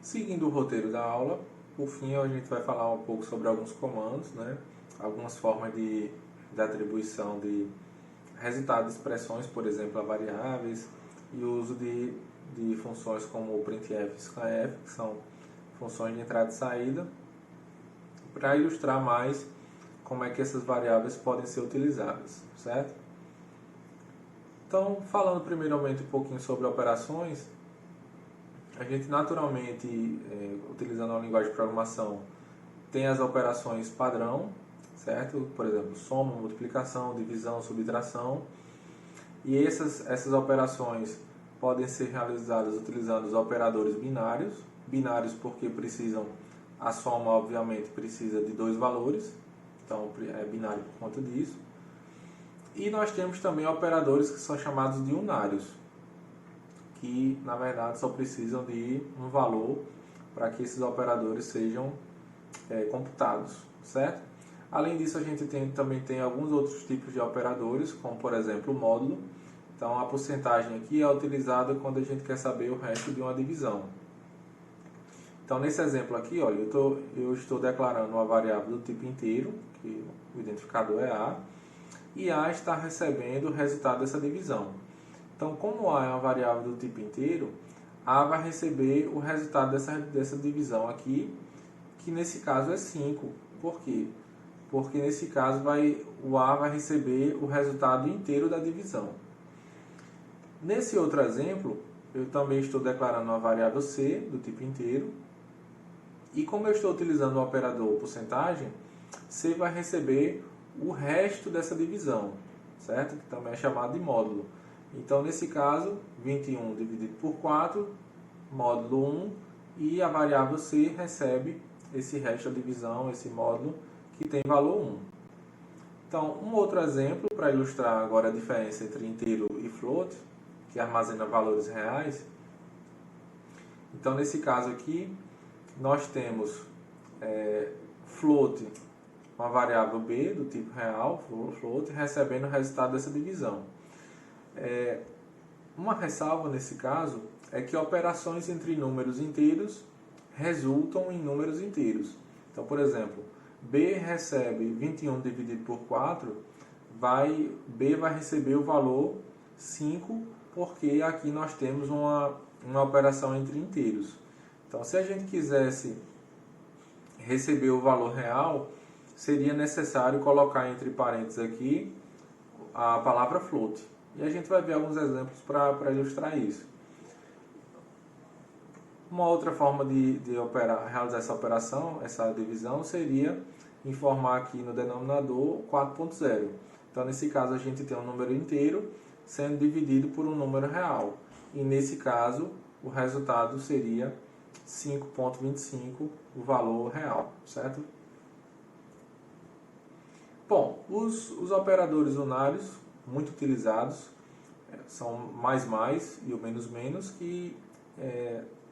Seguindo o roteiro da aula, por fim a gente vai falar um pouco sobre alguns comandos, né? Algumas formas de atribuição de resultados de expressões, por exemplo, a variáveis, e o uso de funções como o printf e scanf, que são funções de entrada e saída, para ilustrar mais como é que essas variáveis podem ser utilizadas, certo? Então, falando primeiramente um pouquinho sobre operações, a gente naturalmente, utilizando a linguagem de programação, tem as operações padrão, certo? Por exemplo, soma, multiplicação, divisão, subtração. E essas operações podem ser realizadas utilizando os operadores binários. Binários porque a soma obviamente precisa de dois valores, então é binário por conta disso. E nós temos também operadores que são chamados de unários, que na verdade só precisam de um valor para que esses operadores sejam computados, certo? Além disso, a gente também tem alguns outros tipos de operadores, como por exemplo o módulo. Então a porcentagem aqui é utilizada quando a gente quer saber o resto de uma divisão. Então nesse exemplo aqui, olha, eu estou declarando uma variável do tipo inteiro, que o identificador é A, e A está recebendo o resultado dessa divisão. Então, como A é uma variável do tipo inteiro, A vai receber o resultado dessa divisão aqui, que nesse caso é 5. Por quê? Porque nesse caso o A vai receber o resultado inteiro da divisão. Nesse outro exemplo, eu também estou declarando uma variável C do tipo inteiro, e como eu estou utilizando o operador porcentagem, C vai receber o resto dessa divisão, certo? Que também é chamado de módulo. Então, nesse caso, 21 dividido por 4, módulo 1, e a variável C recebe esse resto da divisão, esse módulo, que tem valor 1. Então, um outro exemplo, para ilustrar agora a diferença entre inteiro e float, que armazena valores reais. Então, nesse caso aqui, nós temos float, uma variável B do tipo real, float, recebendo o resultado dessa divisão. Uma ressalva nesse caso é que operações entre números inteiros resultam em números inteiros. Então, por exemplo, B recebe 21 dividido por 4, B vai receber o valor 5, porque aqui nós temos uma operação entre inteiros. Então, se a gente quisesse receber o valor real, seria necessário colocar entre parênteses aqui a palavra float. E a gente vai ver alguns exemplos para ilustrar isso. Uma outra forma de realizar essa operação, essa divisão, seria informar aqui no denominador 4.0. Então, nesse caso, a gente tem um número inteiro sendo dividido por um número real. E, nesse caso, o resultado seria 5.25, o valor real, certo? Bom, os operadores unários, muito utilizados, são mais e o menos, que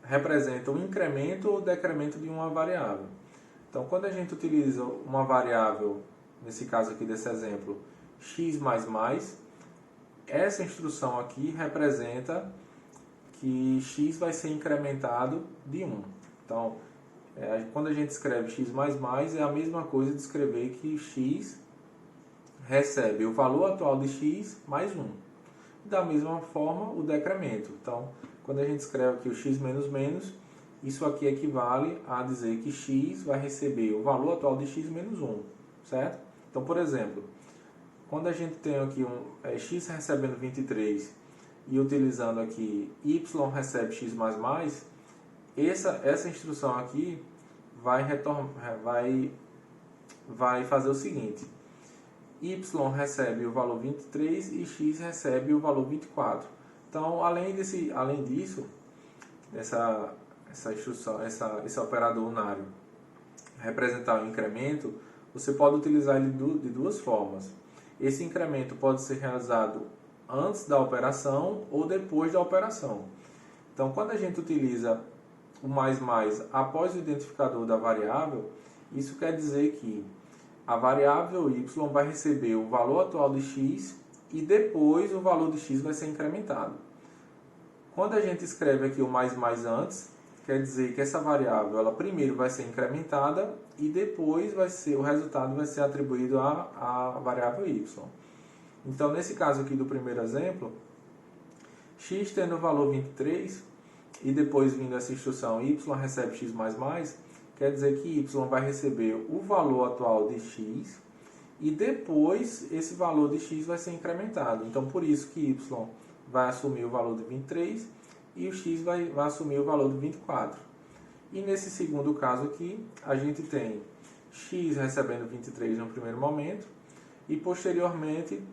representam o incremento ou decremento de uma variável. Então, quando a gente utiliza uma variável, nesse caso aqui desse exemplo, x++, essa instrução aqui representa que x vai ser incrementado de 1. Então, quando a gente escreve x++, é a mesma coisa de escrever que x recebe o valor atual de x mais 1. Da mesma forma, o decremento. Então, quando a gente escreve aqui o x menos menos, isso aqui equivale a dizer que x vai receber o valor atual de x menos 1, certo? Então, por exemplo, quando a gente tem aqui x recebendo 23 e utilizando aqui y recebe x++, essa instrução aqui vai fazer o seguinte: y recebe o valor 23 e x recebe o valor 24. Então, além disso, essa instrução, esse operador unário representar o incremento, você pode utilizar ele de duas formas. Esse incremento pode ser realizado antes da operação ou depois da operação. Então, quando a gente utiliza o mais após o identificador da variável, isso quer dizer que a variável y vai receber o valor atual de x e depois o valor de x vai ser incrementado. Quando a gente escreve aqui o mais antes, quer dizer que essa variável ela primeiro vai ser incrementada e depois o resultado vai ser atribuído à variável y. Então, nesse caso aqui do primeiro exemplo, x tendo o valor 23 e depois vindo essa instrução y recebe x++, quer dizer que y vai receber o valor atual de x e depois esse valor de x vai ser incrementado. Então, por isso que y vai assumir o valor de 23 e o x vai assumir o valor de 24. E nesse segundo caso aqui, a gente tem x recebendo 23 no primeiro momento e posteriormente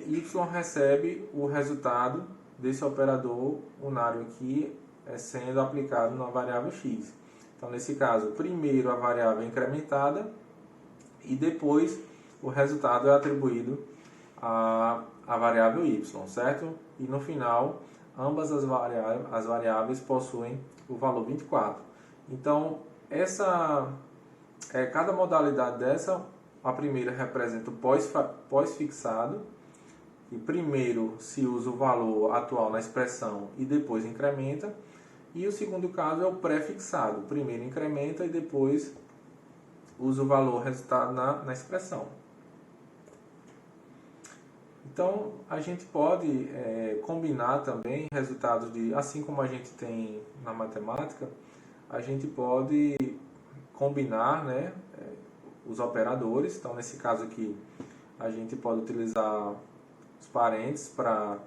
y recebe o resultado desse operador unário aqui sendo aplicado na variável x. Então, nesse caso, primeiro a variável é incrementada e depois o resultado é atribuído à variável y, certo? E no final, ambas as variáveis possuem o valor 24. Então, cada modalidade dessa, a primeira representa o pós-fixado, e primeiro se usa o valor atual na expressão e depois incrementa, e o segundo caso é o pré-fixado, primeiro incrementa e depois usa o valor resultado na expressão. Então, a gente pode combinar também resultados assim como a gente tem na matemática, a gente pode combinar, né, os operadores. Então, nesse caso aqui, a gente pode utilizar os parênteses para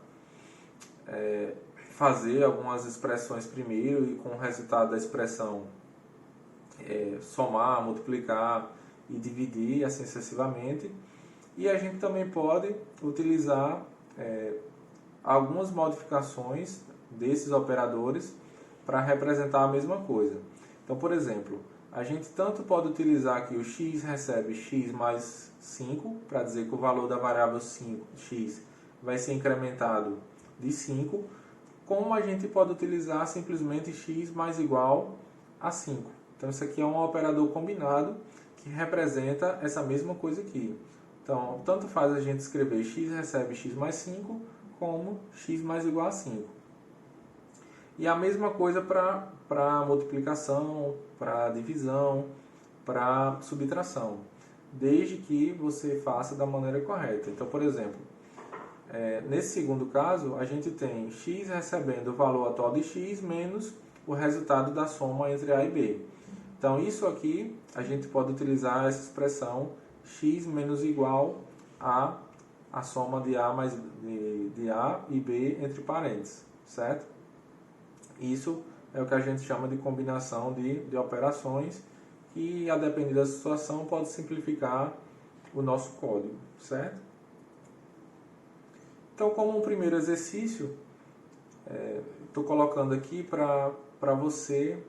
fazer algumas expressões primeiro e com o resultado da expressão somar, multiplicar e dividir assim sucessivamente. E a gente também pode utilizar algumas modificações desses operadores para representar a mesma coisa. Então, por exemplo, a gente tanto pode utilizar aqui o x recebe x mais 5, para dizer que o valor da variável 5x vai ser incrementado de 5, como a gente pode utilizar simplesmente x mais igual a 5. Então, isso aqui é um operador combinado que representa essa mesma coisa aqui. Então, tanto faz a gente escrever x recebe x mais 5, como x mais igual a 5. E a mesma coisa para multiplicação, para divisão, para subtração, desde que você faça da maneira correta. Então, por exemplo, nesse segundo caso, a gente tem x recebendo o valor atual de x menos o resultado da soma entre a e b. Então, isso aqui, a gente pode utilizar essa expressão x menos igual a soma de a e b entre parênteses, certo? Isso é o que a gente chama de combinação de operações, que, a depender da situação, pode simplificar o nosso código, certo? Então, como um primeiro exercício, estou colocando aqui para você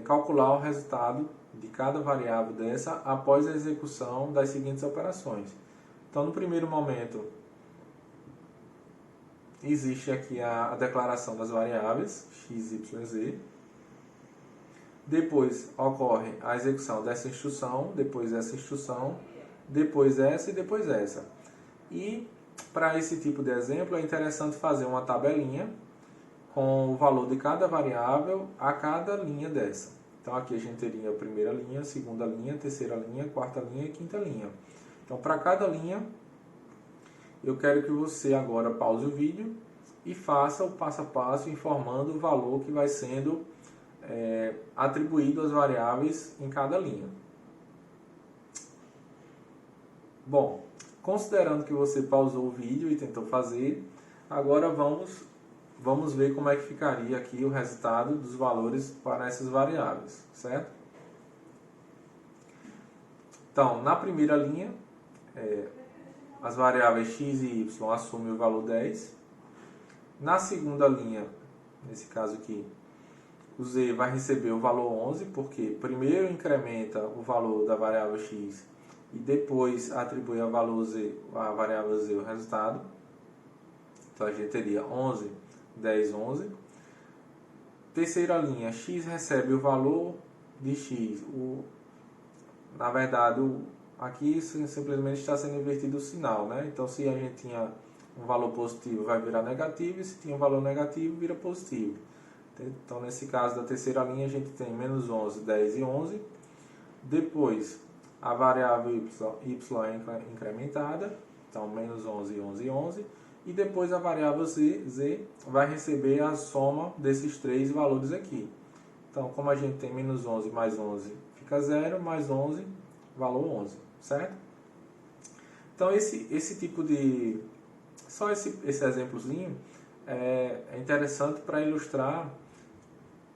calcular o resultado de cada variável dessa após a execução das seguintes operações. Então, no primeiro momento, existe aqui a declaração das variáveis x, y, z. Depois ocorre a execução dessa instrução, depois essa instrução, depois essa e depois essa. E para esse tipo de exemplo é interessante fazer uma tabelinha com o valor de cada variável a cada linha dessa. Então aqui a gente teria a primeira linha, segunda linha, terceira linha, quarta linha e quinta linha. Então para cada linha, eu quero que você agora pause o vídeo e faça o passo a passo informando o valor que vai sendo atribuído às variáveis em cada linha. Bom, considerando que você pausou o vídeo e tentou fazer, agora vamos ver como é que ficaria aqui o resultado dos valores para essas variáveis, certo? Então, na primeira linha, as variáveis x e y assumem o valor 10. Na segunda linha, nesse caso aqui, o z vai receber o valor 11, porque primeiro incrementa o valor da variável x e depois atribui a variável z o resultado. Então, a gente teria 11, 10, 11. Terceira linha, x recebe o valor de x. Na verdade, aqui simplesmente está sendo invertido o sinal, né? Então, se a gente tinha um valor positivo, vai virar negativo, e se tinha um valor negativo, vira positivo. Então, nesse caso da terceira linha, a gente tem menos 11, 10 e 11. Depois, a variável y é incrementada, então menos 11, 11 e 11. E depois a variável z vai receber a soma desses três valores aqui. Então, como a gente tem menos 11 mais 11 fica 0, mais 11, valor 11, certo? Então, esse tipo de... Só esse exemplozinho é interessante para ilustrar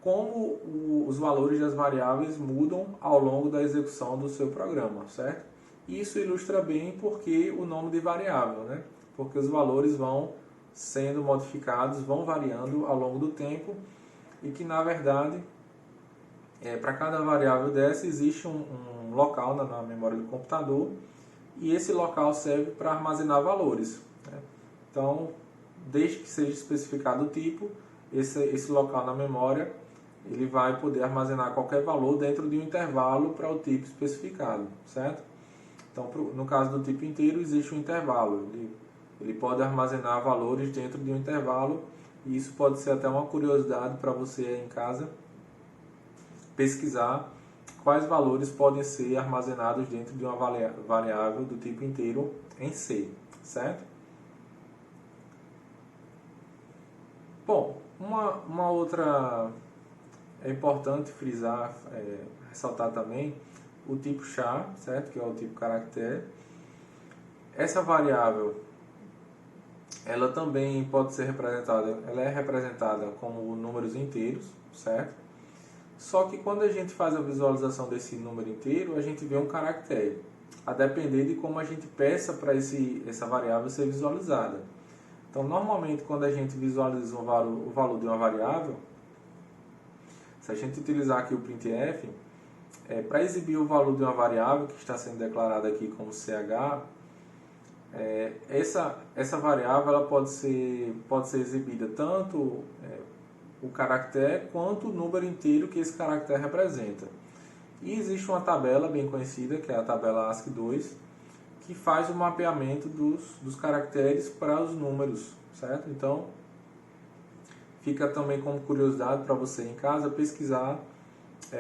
como os valores das variáveis mudam ao longo da execução do seu programa, certo? Isso ilustra bem porque o nome de variável, né? Porque os valores vão sendo modificados, vão variando ao longo do tempo e que, na verdade, para cada variável dessa existe um local na memória do computador e esse local serve para armazenar valores, né? Então, desde que seja especificado o tipo, esse local na memória ele vai poder armazenar qualquer valor dentro de um intervalo para o tipo especificado, certo? Então, no caso do tipo inteiro, existe um intervalo. Ele pode armazenar valores dentro de um intervalo e isso pode ser até uma curiosidade para você aí em casa pesquisar quais valores podem ser armazenados dentro de uma variável do tipo inteiro em C, certo? Bom, uma outra... É importante frisar, ressaltar também o tipo char, certo? Que é o tipo caractere. Essa variável, ela também pode ser representada, ela é representada como números inteiros, certo? Só que quando a gente faz a visualização desse número inteiro, a gente vê um caractere, a depender de como a gente peça para essa variável ser visualizada. Então, normalmente, quando a gente visualiza o valor de uma variável, se a gente utilizar aqui o printf, para exibir o valor de uma variável que está sendo declarada aqui como ch, essa variável ela pode ser exibida tanto o caractere quanto o número inteiro que esse caractere representa. E existe uma tabela bem conhecida, que é a tabela ASCII2, que faz o mapeamento dos caracteres para os números, certo? Então, fica também como curiosidade para você em casa pesquisar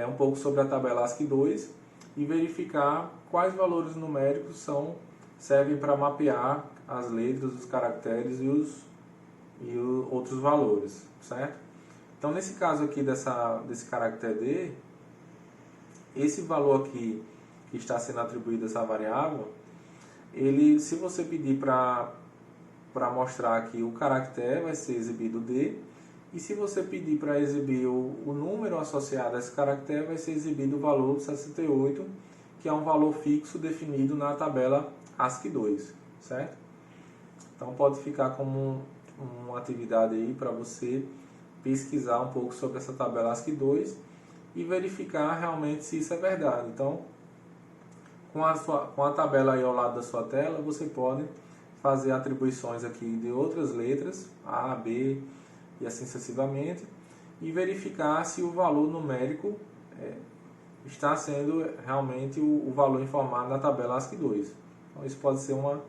um pouco sobre a tabela ASCII2 e verificar quais valores numéricos servem para mapear as letras, os caracteres e outros valores, certo? Então, nesse caso aqui desse caractere D, esse valor aqui que está sendo atribuído a essa variável, se você pedir para mostrar aqui o caractere, vai ser exibido D. E se você pedir para exibir o número associado a esse caractere, vai ser exibido o valor 68, que é um valor fixo definido na tabela ASCII2, certo? Então pode ficar como uma atividade aí para você pesquisar um pouco sobre essa tabela ASCII2 e verificar realmente se isso é verdade. Então, com a tabela aí ao lado da sua tela, você pode fazer atribuições aqui de outras letras, A, B e assim sucessivamente, e verificar se o valor numérico está sendo realmente o valor informado na tabela ASCII2. Então, isso pode ser uma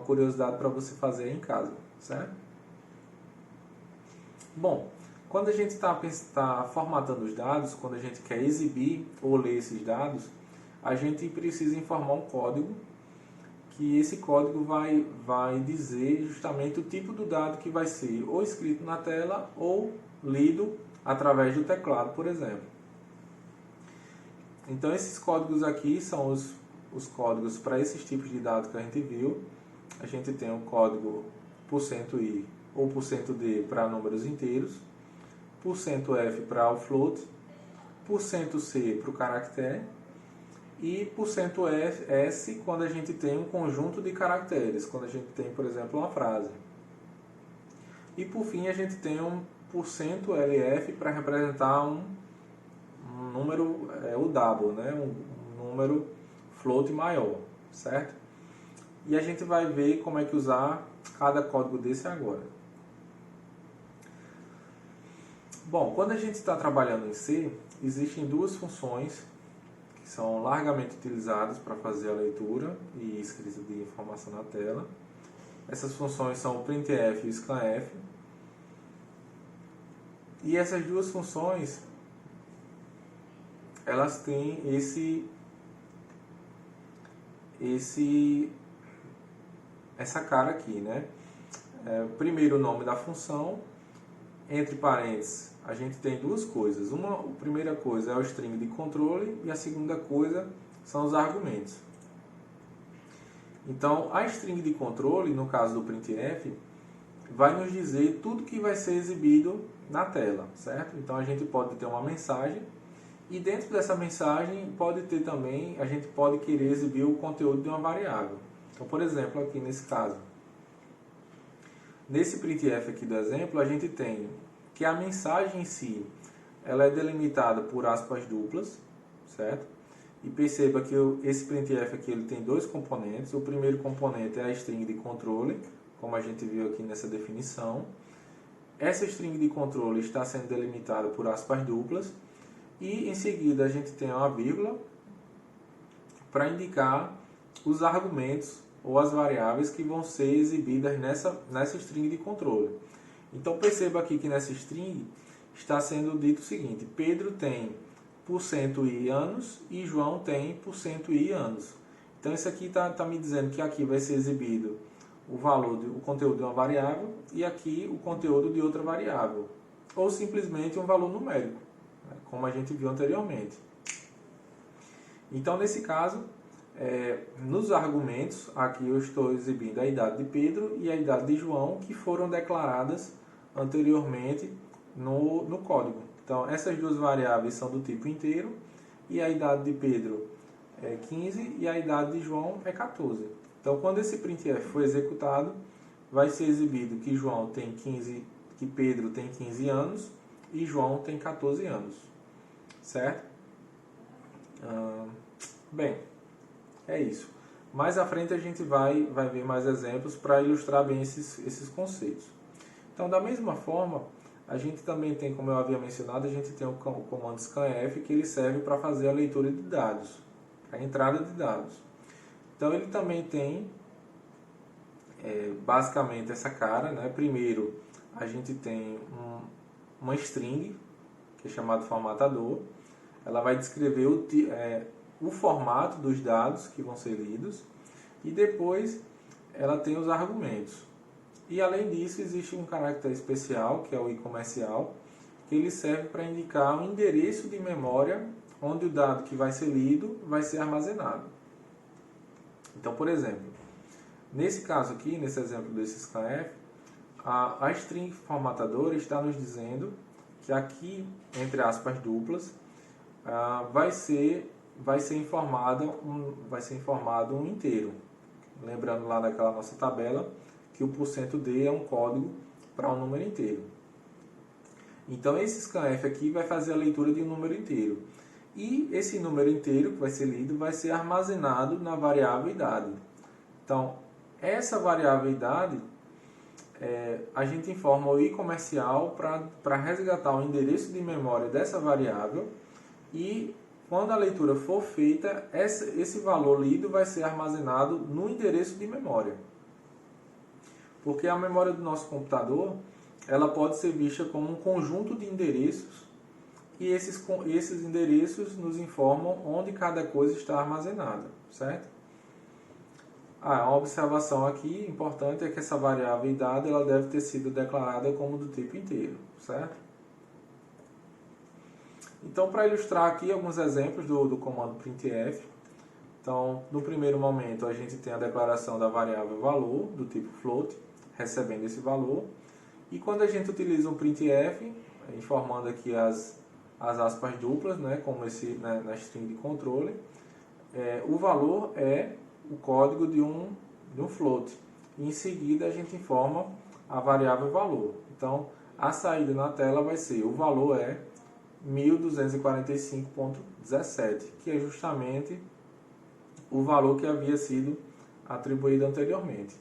curiosidade para você fazer em casa, certo? Bom, quando a gente está formatando os dados, quando a gente quer exibir ou ler esses dados, a gente precisa informar um código, que esse código vai dizer justamente o tipo do dado que vai ser ou escrito na tela ou lido através do teclado, por exemplo. Então, esses códigos aqui são os códigos para esses tipos de dados que a gente viu. A gente tem o código %i ou %d para números inteiros, %f para o float, %c para o caractere e %s quando a gente tem um conjunto de caracteres, quando a gente tem, por exemplo, uma frase. E por fim a gente tem um %lf para representar um número, o double, né? um número float maior, certo? E a gente vai ver como é que usar cada código desse agora. Bom, quando a gente está trabalhando em C, existem duas funções que são largamente utilizadas para fazer a leitura e escrita de informação na tela. Essas funções são o printf e o scanf. E essas duas funções, elas têm essa cara aqui, né? Primeiro o nome da função, entre parênteses, a gente tem duas coisas. A primeira coisa é o string de controle e a segunda coisa são os argumentos. Então, a string de controle, no caso do printf, vai nos dizer tudo que vai ser exibido na tela, certo? Então, a gente pode ter uma mensagem e dentro dessa mensagem pode ter também, a gente pode querer exibir o conteúdo de uma variável. Então, por exemplo, aqui nesse caso, nesse printf aqui do exemplo, a gente tem que a mensagem em si, ela é delimitada por aspas duplas, certo? E perceba que esse printf aqui ele tem dois componentes. O primeiro componente é a string de controle, como a gente viu aqui nessa definição. Essa string de controle está sendo delimitada por aspas duplas. E em seguida a gente tem uma vírgula para indicar os argumentos ou as variáveis que vão ser exibidas nessa string de controle. Então perceba aqui que nessa string está sendo dito o seguinte: Pedro tem %i anos e João tem %i anos. Então isso aqui está me dizendo que aqui vai ser exibido o conteúdo de uma variável e aqui o conteúdo de outra variável. Ou simplesmente um valor numérico, como a gente viu anteriormente. Então nesse caso, nos argumentos, aqui eu estou exibindo a idade de Pedro e a idade de João, que foram declaradas anteriormente no código. Então, essas duas variáveis são do tipo inteiro e a idade de Pedro é 15 e a idade de João é 14. Então, quando esse printf for executado, vai ser exibido que Pedro tem 15 anos e João tem 14 anos. Certo? Bem, é isso. Mais à frente a gente vai ver mais exemplos para ilustrar bem esses conceitos. Então, da mesma forma, a gente também tem, como eu havia mencionado, a gente tem o comando scanf, que ele serve para fazer a leitura de dados, a entrada de dados. Então, ele também tem, basicamente, essa cara, né? Primeiro, a gente tem uma string, que é chamado formatador. Ela vai descrever o formato dos dados que vão ser lidos. E depois, ela tem os argumentos. E além disso, existe um caractere especial, que é o i comercial, que ele serve para indicar um endereço de memória onde o dado que vai ser lido vai ser armazenado. Então, por exemplo, nesse caso aqui, nesse exemplo desse scanf, a string formatadora está nos dizendo que aqui, entre aspas duplas, vai ser informado um inteiro. Lembrando lá daquela nossa tabela, que o %d é um código para um número inteiro. Então esse scanf aqui vai fazer a leitura de um número inteiro. E esse número inteiro que vai ser lido vai ser armazenado na variável idade. Então essa variável idade, a gente informa o i comercial para resgatar o endereço de memória dessa variável e quando a leitura for feita, esse valor lido vai ser armazenado no endereço de memória. Porque a memória do nosso computador, ela pode ser vista como um conjunto de endereços e esses endereços nos informam onde cada coisa está armazenada, certo? Uma observação aqui importante é que essa variável idade ela deve ter sido declarada como do tipo inteiro, certo? Então, para ilustrar aqui alguns exemplos do comando printf, então, no primeiro momento a gente tem a declaração da variável valor do tipo float, recebendo esse valor. E quando a gente utiliza um printf, informando aqui as aspas duplas, né, como na string de controle, o valor é o código de um float. E em seguida a gente informa a variável valor. Então, a saída na tela vai ser, o valor é 1245.17, que é justamente o valor que havia sido atribuído anteriormente.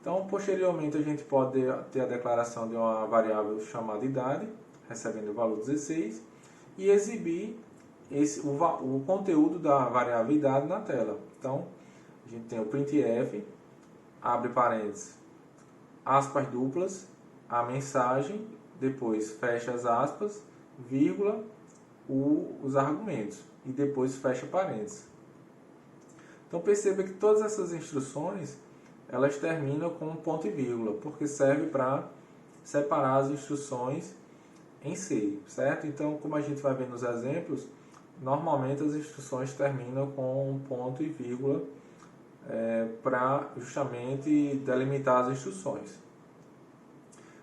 Então, posteriormente, a gente pode ter a declaração de uma variável chamada idade, recebendo o valor 16, e exibir o conteúdo da variável idade na tela. Então, a gente tem o printf, abre parênteses, aspas duplas, a mensagem depois fecha as aspas, vírgula, os argumentos e depois fecha parênteses. Então perceba que todas essas instruções elas terminam com um ponto e vírgula, porque serve para separar as instruções em si, certo? Então, como a gente vai ver nos exemplos, normalmente as instruções terminam com um ponto e vírgula para justamente delimitar as instruções.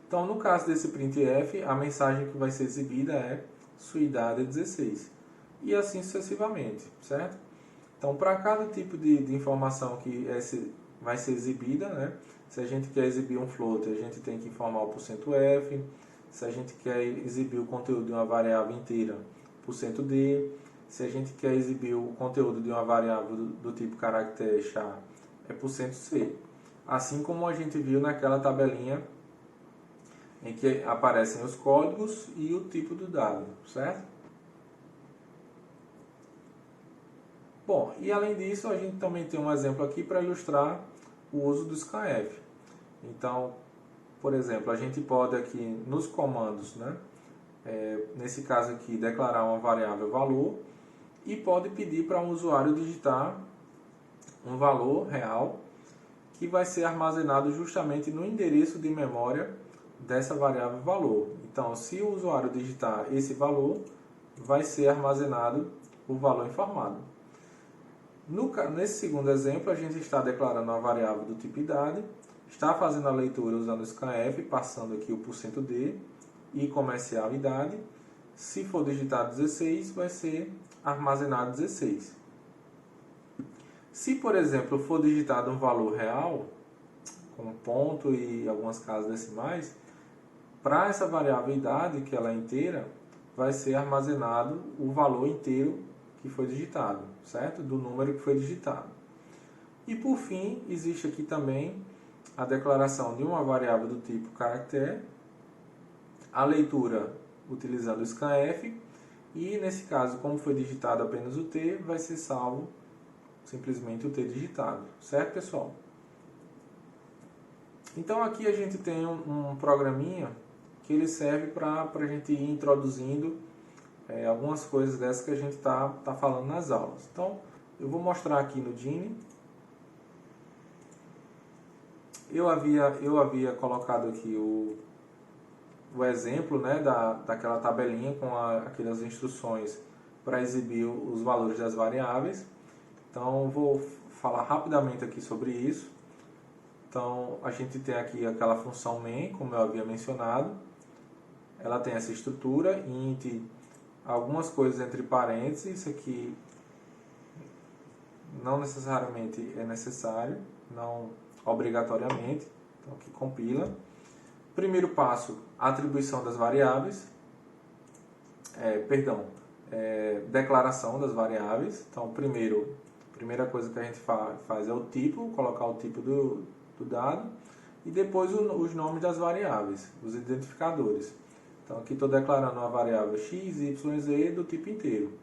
Então, no caso desse printf, a mensagem que vai ser exibida é sua idade é 16 e assim sucessivamente, certo? Então, para cada tipo de informação que vai ser exibida, né? Se a gente quer exibir um float, a gente tem que informar o %f. Se a gente quer exibir o conteúdo de uma variável inteira, %d. Se a gente quer exibir o conteúdo de uma variável do tipo caractere char, é %c. Assim como a gente viu naquela tabelinha em que aparecem os códigos e o tipo do dado, certo? Bom, e além disso, a gente também tem um exemplo aqui para ilustrar o uso do scanf. Então, por exemplo, a gente pode aqui nos comandos, né, nesse caso aqui, declarar uma variável valor e pode pedir para um usuário digitar um valor real que vai ser armazenado justamente no endereço de memória dessa variável valor. Então, se o usuário digitar esse valor, vai ser armazenado o valor informado. Nesse segundo exemplo, a gente está declarando uma variável do tipo idade, está fazendo a leitura usando o scanf, passando aqui o %d e comercial idade. Se for digitado 16, vai ser armazenado 16. Se, por exemplo, for digitado um valor real, com ponto e algumas casas decimais, para essa variável idade, que ela é inteira, vai ser armazenado o valor inteiro que foi digitado, certo? Do número que foi digitado. E por fim, existe aqui também a declaração de uma variável do tipo caractere, a leitura utilizando o scanf, e nesse caso, como foi digitado apenas o t, vai ser salvo simplesmente o t digitado, certo, pessoal? Então aqui a gente tem um programinha que ele serve para a gente ir introduzindo algumas coisas dessas que a gente tá falando nas aulas. Então, eu vou mostrar aqui no Genie. Eu havia colocado aqui o exemplo, né, daquela tabelinha com aquelas instruções para exibir os valores das variáveis. Então, vou falar rapidamente aqui sobre isso. Então, a gente tem aqui aquela função main, como eu havia mencionado. Ela tem essa estrutura, int, algumas coisas entre parênteses. Isso aqui não necessariamente é necessário, não obrigatoriamente. Então, aqui compila. Primeiro passo, atribuição das variáveis. Declaração das variáveis. Então, primeira coisa que a gente faz é o tipo, colocar o tipo do dado, e depois os nomes das variáveis, os identificadores. Então, aqui estou declarando uma variável x, y, z do tipo inteiro.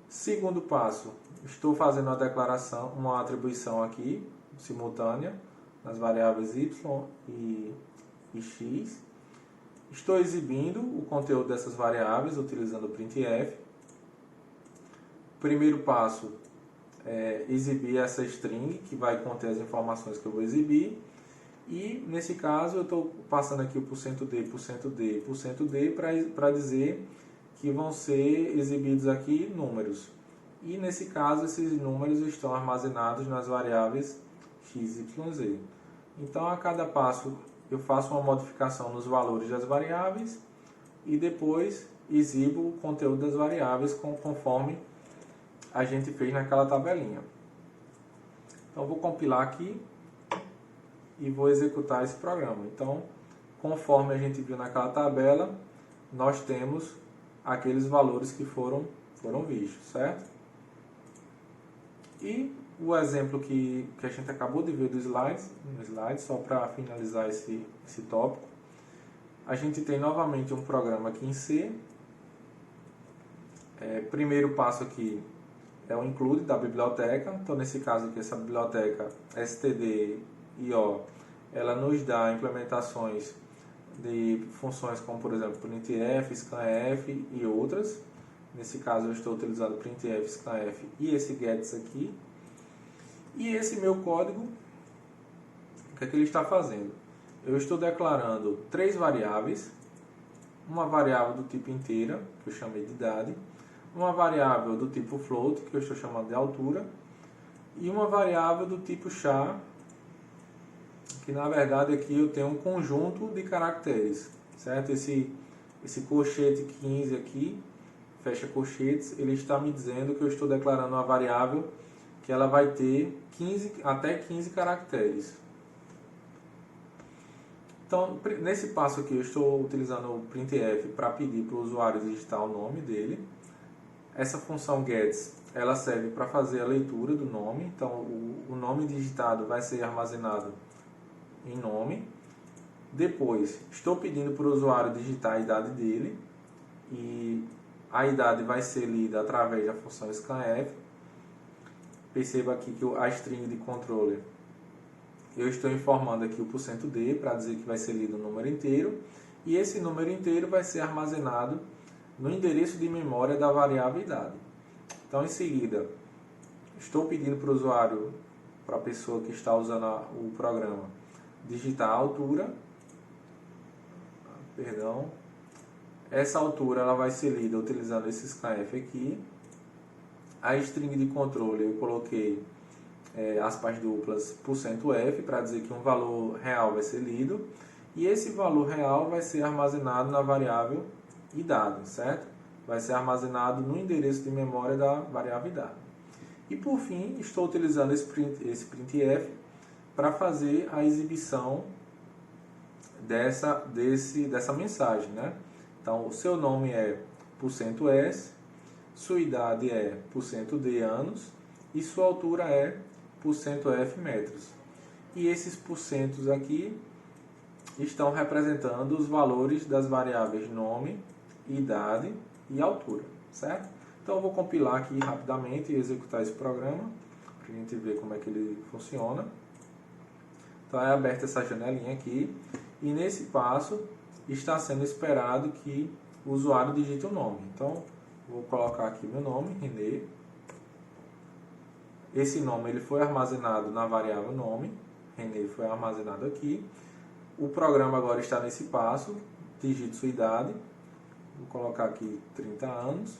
Segundo passo, estou fazendo uma atribuição aqui, simultânea, nas variáveis y e x. Estou exibindo o conteúdo dessas variáveis utilizando o printf. Primeiro passo é exibir essa string, que vai conter as informações que eu vou exibir. E, nesse caso, eu estou passando aqui o %d para dizer que vão ser exibidos aqui números. E, nesse caso, esses números estão armazenados nas variáveis x, y, z. Então, a cada passo, eu faço uma modificação nos valores das variáveis e depois exibo o conteúdo das variáveis conforme a gente fez naquela tabelinha. Então, vou compilar aqui e vou executar esse programa. Então, conforme a gente viu naquela tabela, nós temos aqueles valores que foram vistos, certo? E o exemplo que a gente acabou de ver no slide, só para finalizar esse tópico, a gente tem novamente um programa aqui em C. Primeiro passo aqui é o include da biblioteca. Então, nesse caso aqui, essa biblioteca std.io, ela nos dá implementações de funções como, por exemplo, printf, scanf e outras. Nesse caso eu estou utilizando printf, scanf e esse gets aqui. E esse meu código, o que é que ele está fazendo? Eu estou declarando 3 variáveis, uma variável do tipo inteira, que eu chamei de idade, uma variável do tipo float, que eu estou chamando de altura, e uma variável do tipo char, que na verdade aqui eu tenho um conjunto de caracteres, certo? Esse colchete 15 aqui, fecha colchetes, ele está me dizendo que eu estou declarando uma variável que ela vai ter até 15 caracteres. Então, nesse passo aqui, eu estou utilizando o printf para pedir para o usuário digitar o nome dele. Essa função gets, ela serve para fazer a leitura do nome. Então, o nome digitado vai ser armazenado em nome. Depois, estou pedindo para o usuário digitar a idade dele. E a idade vai ser lida através da função scanf. Perceba aqui que a string de controller, eu estou informando aqui o %d para dizer que vai ser lido o número inteiro. E esse número inteiro vai ser armazenado no endereço de memória da variável idade. Então, em seguida, estou pedindo para o usuário, para a pessoa que está usando o programa, digitar a altura. Essa altura ela vai ser lida utilizando esse scanf aqui. A string de controle eu coloquei aspas duplas %f para dizer que um valor real vai ser lido. E esse valor real vai ser armazenado na variável idade, certo? Vai ser armazenado no endereço de memória da variável idade. E por fim, estou utilizando esse printf para fazer a exibição dessa mensagem, né? Então, o seu nome é %s, sua idade é %d anos e sua altura é %f metros. E esses porcentos aqui estão representando os valores das variáveis nome, idade e altura, certo? Então eu vou compilar aqui rapidamente e executar esse programa para a gente ver como é que ele funciona. Então é aberta essa janelinha aqui e nesse passo está sendo esperado que o usuário digite o nome. Então vou colocar aqui meu nome, René. Esse nome ele foi armazenado na variável nome, René foi armazenado aqui. O programa agora está nesse passo, digite sua idade, vou colocar aqui 30 anos,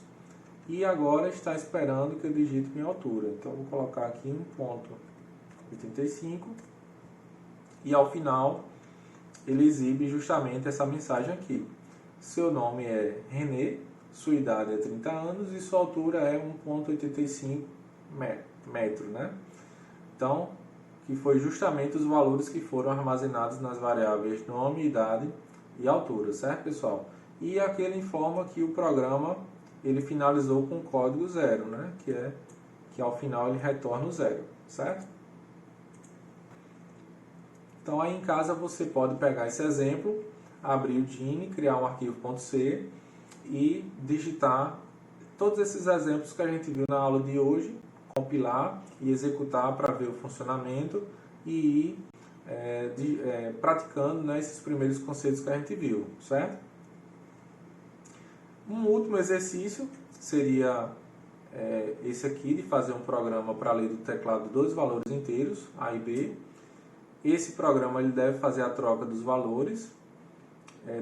e agora está esperando que eu digite minha altura. Então vou colocar aqui 1,85 e ao final ele exibe justamente essa mensagem aqui. Seu nome é René, sua idade é 30 anos e sua altura é 1,85 metro, né? Então, que foi justamente os valores que foram armazenados nas variáveis nome, idade e altura, certo, pessoal? E aqui ele informa que o programa ele finalizou com código 0, né? Que ao final ele retorna o 0, certo? Então aí em casa você pode pegar esse exemplo, abrir o Geany, criar um arquivo .c e digitar todos esses exemplos que a gente viu na aula de hoje, compilar e executar para ver o funcionamento e ir praticando, né, esses primeiros conceitos que a gente viu, certo? Um último exercício seria esse aqui, de fazer um programa para ler do teclado dois valores inteiros, A e B. Esse programa ele deve fazer a troca dos valores,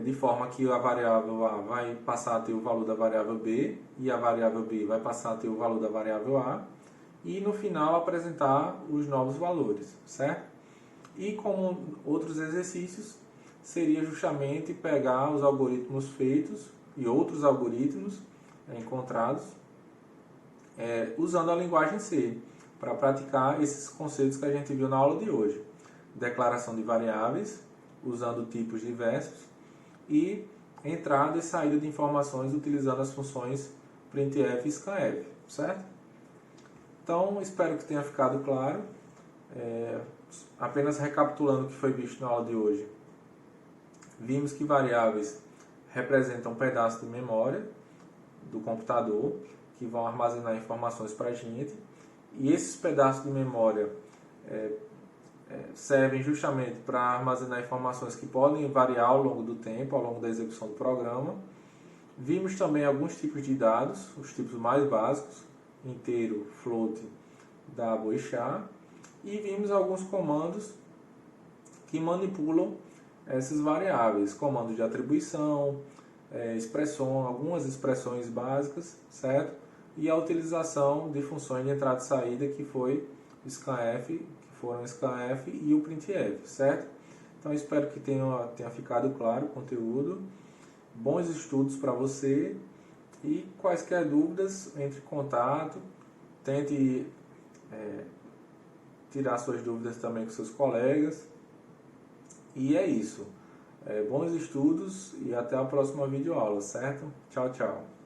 de forma que a variável A vai passar a ter o valor da variável B e a variável B vai passar a ter o valor da variável A e no final apresentar os novos valores, certo? E como outros exercícios, seria justamente pegar os algoritmos feitos e outros algoritmos encontrados usando a linguagem C para praticar esses conceitos que a gente viu na aula de hoje. Declaração de variáveis, usando tipos diversos, e entrada e saída de informações utilizando as funções printf e scanf, certo? Então, espero que tenha ficado claro. Apenas recapitulando o que foi visto na aula de hoje, vimos que variáveis representam um pedaço de memória do computador que vão armazenar informações para a gente, e esses pedaços de memória servem justamente para armazenar informações que podem variar ao longo do tempo, ao longo da execução do programa. Vimos também alguns tipos de dados, os tipos mais básicos, inteiro, float, double e char, e vimos alguns comandos que manipulam essas variáveis, comandos de atribuição, algumas expressões básicas, certo? E a utilização de funções de entrada e saída que foram o scanf e o printf, certo? Então espero que tenha ficado claro o conteúdo. Bons estudos para você e quaisquer dúvidas, entre em contato, tente tirar suas dúvidas também com seus colegas. E é isso. Bons estudos e até a próxima videoaula, certo? Tchau, tchau.